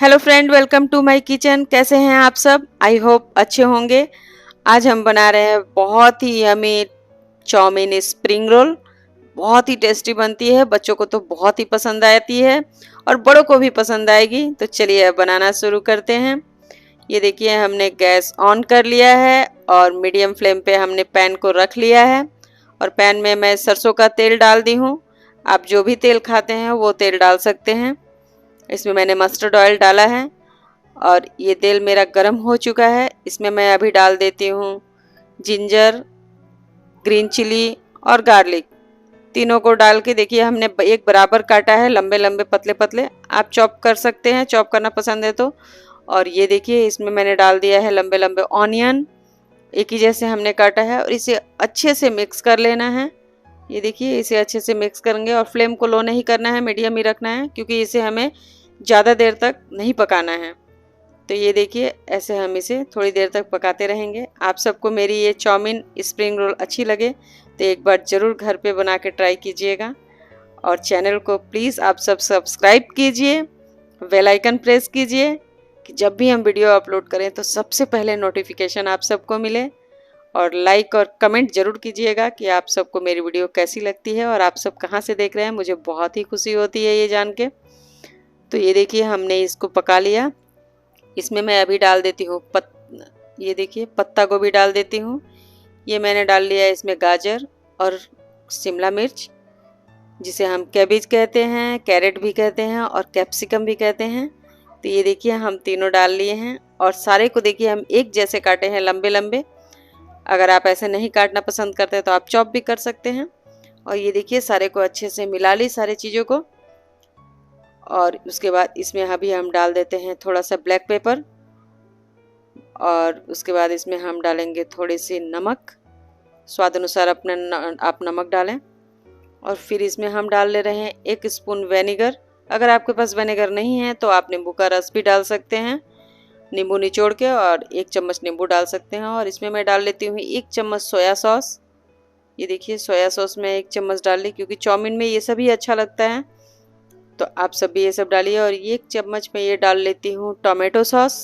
Hello friend, welcome to my kitchen. कैसे हैं आप सब? आई होप अच्छे होंगे। आज हम बना रहे हैं बहुत ही यमी चाउमीन स्प्रिंग रोल। बहुत ही टेस्टी बनती है, बच्चों को तो बहुत ही पसंद आती है और बड़ों को भी पसंद आएगी। तो चलिए अब बनाना शुरू करते हैं। ये देखिए, हमने गैस ऑन कर लिया है और मीडियम फ्लेम पे हमने पैन को रख लिया है और पैन में मैं सरसों का तेल डाल दी हूँ। आप जो भी तेल खाते हैं वो तेल डाल सकते हैं। इसमें मैंने मस्टर्ड ऑयल डाला है और ये तेल मेरा गर्म हो चुका है। इसमें मैं अभी डाल देती हूँ जिंजर, ग्रीन चिली और गार्लिक। तीनों को डाल के देखिए, हमने एक बराबर काटा है, लंबे लंबे पतले पतले। आप चॉप कर सकते हैं, चॉप करना पसंद है तो। और ये देखिए, इसमें मैंने डाल दिया है लंबे लंबे ऑनियन, एक ही जैसे हमने काटा है, और इसे अच्छे से मिक्स कर लेना है। ये देखिए, इसे अच्छे से मिक्स करेंगे और फ्लेम को लो नहीं करना है, मीडियम ही रखना है, क्योंकि इसे हमें ज़्यादा देर तक नहीं पकाना है। तो ये देखिए, ऐसे हम इसे थोड़ी देर तक पकाते रहेंगे। आप सबको मेरी ये चाउमीन स्प्रिंग रोल अच्छी लगे तो एक बार ज़रूर घर पे बना के ट्राई कीजिएगा और चैनल को प्लीज़ आप सब सब्सक्राइब कीजिए, बेल आइकन प्रेस कीजिए कि जब भी हम वीडियो अपलोड करें तो सबसे पहले नोटिफिकेशन आप सबको मिले। और लाइक और कमेंट ज़रूर कीजिएगा कि आप सबको मेरी वीडियो कैसी लगती है और आप सब कहाँ से देख रहे हैं। मुझे बहुत ही खुशी होती है ये जान के। तो ये देखिए, हमने इसको पका लिया। इसमें मैं अभी डाल देती हूँ ये देखिए, पत्ता गोभी डाल देती हूँ। ये मैंने डाल लिया है इसमें गाजर और शिमला मिर्च, जिसे हम कैबेज कहते हैं, कैरेट भी कहते हैं और कैप्सिकम भी कहते हैं। तो ये देखिए, हम तीनों डाल लिए हैं और सारे को देखिए हम एक जैसे काटे हैं, लंबे लंबे। अगर आप ऐसे नहीं काटना पसंद करते तो आप चॉप भी कर सकते हैं। और ये देखिए, सारे को अच्छे से मिला ली, सारी चीज़ों को। और उसके बाद इसमें अभी हम डाल देते हैं थोड़ा सा ब्लैक पेपर और उसके बाद इसमें हम डालेंगे थोड़ी सी नमक, स्वाद अनुसार आप नमक डालें। और फिर इसमें हम डाल ले रहे हैं 1 स्पून विनेगर। अगर आपके पास विनेगर नहीं है तो आप नींबू का रस भी डाल सकते हैं, नींबू निचोड़ के, और 1 चम्मच नींबू डाल सकते हैं। और इसमें मैं डाल लेती हूँ 1 चम्मच सोया सॉस। ये देखिए, सोया सॉस मैं 1 चम्मच डाल ली, क्योंकि चाउमीन में ये सभी अच्छा लगता है। तो आप सब भी ये सब डालिए। और 1 चम्मच में ये डाल लेती हूँ टोमेटो सॉस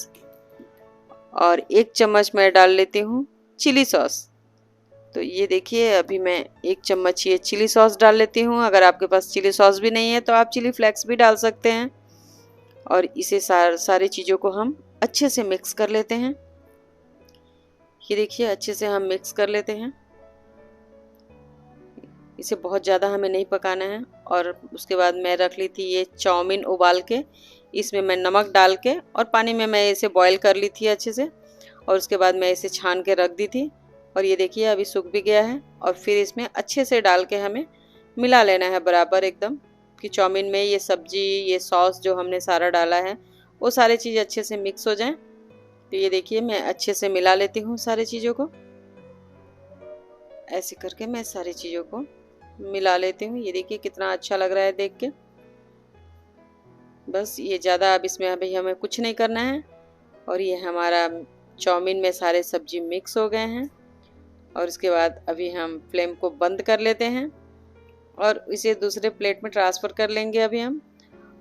और 1 चम्मच मैं डाल लेती हूँ चिली सॉस। तो ये देखिए, अभी मैं 1 चम्मच ये चिली सॉस डाल लेती हूँ। अगर आपके पास चिली सॉस भी नहीं है तो आप चिली फ्लेक्स भी डाल सकते हैं। और इसे सारी चीज़ों को हम अच्छे से मिक्स कर लेते हैं। ये देखिए, अच्छे से हम मिक्स कर लेते हैं। इसे बहुत ज़्यादा हमें नहीं पकाना है। और उसके बाद मैं रख ली थी ये चाउमीन उबाल के, इसमें मैं नमक डाल के और पानी में मैं इसे बॉईल कर ली थी अच्छे से। और उसके बाद मैं इसे छान के रख दी थी। और ये देखिए, अभी सूख भी गया है। और फिर इसमें अच्छे से डाल के हमें मिला लेना है बराबर एकदम, कि चाउमीन में ये सब्जी, ये सॉस जो हमने सारा डाला है, वो सारी चीज़ अच्छे से मिक्स हो जाएं। तो ये देखिए, मैं अच्छे से मिला लेती हूँ सारी चीज़ों को। ऐसे करके मैं सारी चीज़ों को मिला लेती हूँ। ये देखिए, कितना अच्छा लग रहा है देख के। बस ये ज़्यादा अब इसमें अभी हमें कुछ नहीं करना है। और ये हमारा चाउमीन में सारे सब्जी मिक्स हो गए हैं। और उसके बाद अभी हम फ्लेम को बंद कर लेते हैं और इसे दूसरे प्लेट में ट्रांसफ़र कर लेंगे अभी हम।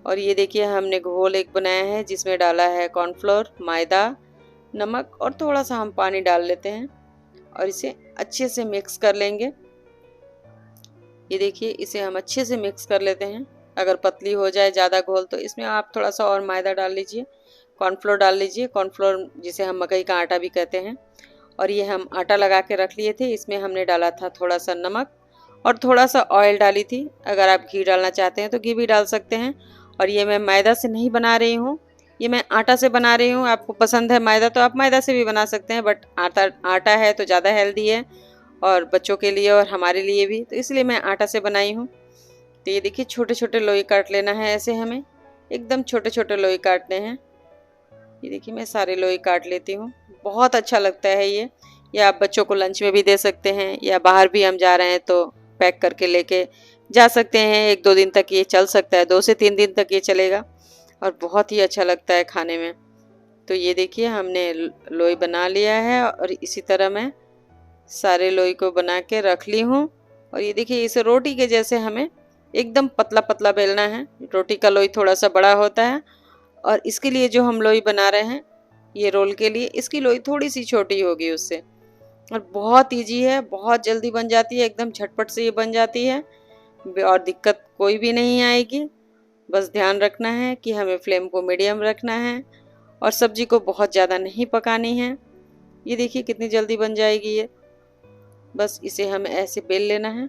और ये देखिए, हमने घोल एक बनाया है जिसमें डाला है कॉर्नफ्लोर, मैदा, नमक और थोड़ा सा हम पानी डाल लेते हैं और इसे अच्छे से मिक्स कर लेंगे। ये देखिए, इसे हम अच्छे से मिक्स कर लेते हैं। अगर पतली हो जाए ज़्यादा घोल तो इसमें आप थोड़ा सा और मैदा डाल लीजिए, कॉर्नफ्लोर डाल लीजिए, कॉर्नफ्लोर जिसे हम मकई का आटा भी कहते हैं। और ये हम आटा लगा के रख लिए थे, इसमें हमने डाला था थोड़ा सा नमक और थोड़ा सा ऑयल डाली थी। अगर आप घी डालना चाहते हैं तो घी भी डाल सकते हैं। और ये मैं मैदा से नहीं बना रही हूँ, ये मैं आटा से बना रही हूँ। आपको पसंद है मैदा तो आप मैदा से भी बना सकते हैं, बट आटा है तो ज़्यादा हेल्दी है और बच्चों के लिए और हमारे लिए भी, तो इसलिए मैं आटा से बनाई हूँ। तो ये देखिए, छोटे छोटे लोई काट लेना है ऐसे, हमें एकदम छोटे छोटे लोई काटने हैं। ये देखिए, मैं सारे लोई काट लेती हूँ। बहुत अच्छा लगता है ये आप बच्चों को लंच में भी दे सकते हैं, या बाहर भी हम जा रहे हैं तो पैक करके लेके जा सकते हैं। 1-2 दिन तक ये चल सकता है, 2 से 3 दिन तक ये चलेगा और बहुत ही अच्छा लगता है खाने में। तो ये देखिए, हमने लोई बना लिया है और इसी तरह मैं सारे लोई को बना के रख ली हूँ। और ये देखिए, इसे रोटी के जैसे हमें एकदम पतला पतला बेलना है। रोटी का लोई थोड़ा सा बड़ा होता है और इसके लिए जो हम लोई बना रहे हैं, ये रोल के लिए, इसकी लोई थोड़ी सी छोटी होगी उससे। और बहुत ईजी है, बहुत जल्दी बन जाती है, एकदम झटपट से ये बन जाती है और दिक्कत कोई भी नहीं आएगी। बस ध्यान रखना है कि हमें फ्लेम को मीडियम रखना है और सब्जी को बहुत ज़्यादा नहीं पकानी है। ये देखिए कितनी जल्दी बन जाएगी ये। बस इसे हमें ऐसे बेल लेना है।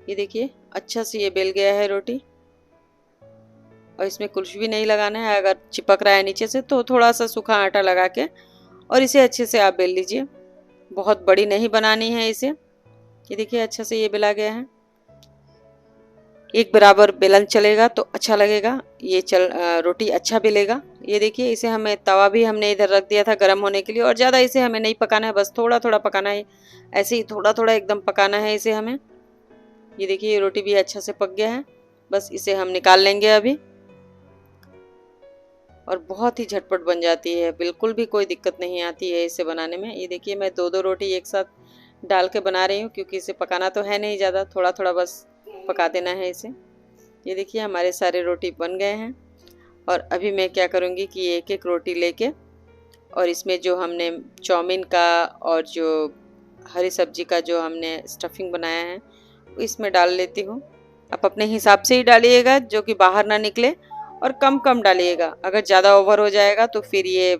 ये देखिए अच्छा से ये बेल गया है रोटी, और इसमें कुछ भी नहीं लगाना है। अगर चिपक रहा है नीचे से तो थोड़ा सा सूखा आटा लगा के और इसे अच्छे से आप बेल लीजिए। बहुत बड़ी नहीं बनानी है इसे। ये देखिए अच्छा से ये बेला गया है। एक बराबर बेलन चलेगा तो अच्छा लगेगा, ये रोटी अच्छा बेलेगा। ये देखिए इसे हमें तवा भी हमने इधर रख दिया था गर्म होने के लिए, और ज़्यादा इसे हमें नहीं पकाना है, बस थोड़ा थोड़ा पकाना है, ऐसे ही थोड़ा थोड़ा एकदम पकाना है इसे हमें। ये देखिए ये रोटी भी अच्छा से पक गया है। बस इसे हम निकाल लेंगे अभी, और बहुत ही झटपट बन जाती है, बिल्कुल भी कोई दिक्कत नहीं आती है इसे बनाने में। ये देखिए मैं दो दो रोटी एक साथ डाल के बना रही हूँ, क्योंकि इसे पकाना तो है नहीं ज़्यादा, थोड़ा थोड़ा बस पका देना है इसे। ये देखिए हमारे सारे रोटी बन गए हैं। और अभी मैं क्या करूँगी कि एक एक रोटी लेके और इसमें जो हमने चाउमीन का और जो हरी सब्जी का जो हमने स्टफिंग बनाया है इसमें डाल लेती हूँ। आप अपने हिसाब से ही डालिएगा, जो कि बाहर ना निकले, और कम कम डालिएगा। अगर ज़्यादा ओवर हो जाएगा तो फिर ये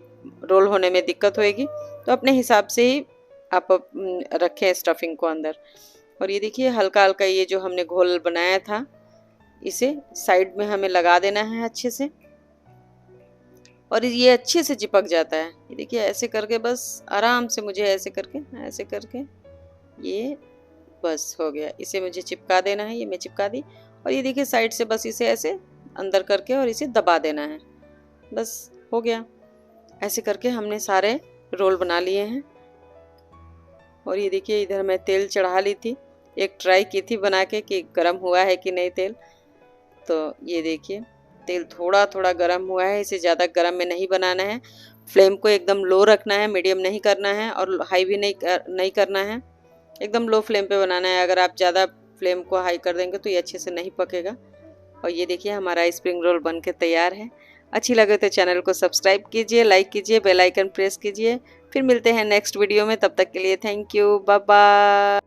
रोल होने में दिक्कत होएगी। तो अपने हिसाब से ही आप रखें स्टफिंग को अंदर। और ये देखिए हल्का हल्का ये जो हमने घोल बनाया था इसे साइड में हमें लगा देना है अच्छे से, और ये अच्छे से चिपक जाता है। ये देखिए ऐसे करके बस आराम से मुझे ऐसे करके ये बस हो गया। इसे मुझे चिपका देना है, ये मैं चिपका दी। और ये देखिए साइड से बस इसे ऐसे अंदर करके और इसे दबा देना है, बस हो गया। ऐसे करके हमने सारे रोल बना लिए हैं। और ये देखिए इधर मैं तेल चढ़ा ली थी, एक ट्राई की थी बना के कि गर्म हुआ है कि नहीं तेल। तो ये देखिए तेल थोड़ा थोड़ा गर्म हुआ है, इसे ज़्यादा गर्म में नहीं बनाना है। फ्लेम को एकदम लो रखना है, मीडियम नहीं करना है और हाई भी नहीं करना है, एकदम लो फ्लेम पे बनाना है। अगर आप ज़्यादा फ्लेम को हाई कर देंगे तो ये अच्छे से नहीं पकेगा। और ये देखिए हमारा स्प्रिंग रोल बन के तैयार है। अच्छी लगे तो चैनल को सब्सक्राइब कीजिए, लाइक कीजिए, बेल आइकन प्रेस कीजिए। फिर मिलते हैं नेक्स्ट वीडियो में, तब तक के लिए थैंक यू, बाय बाय।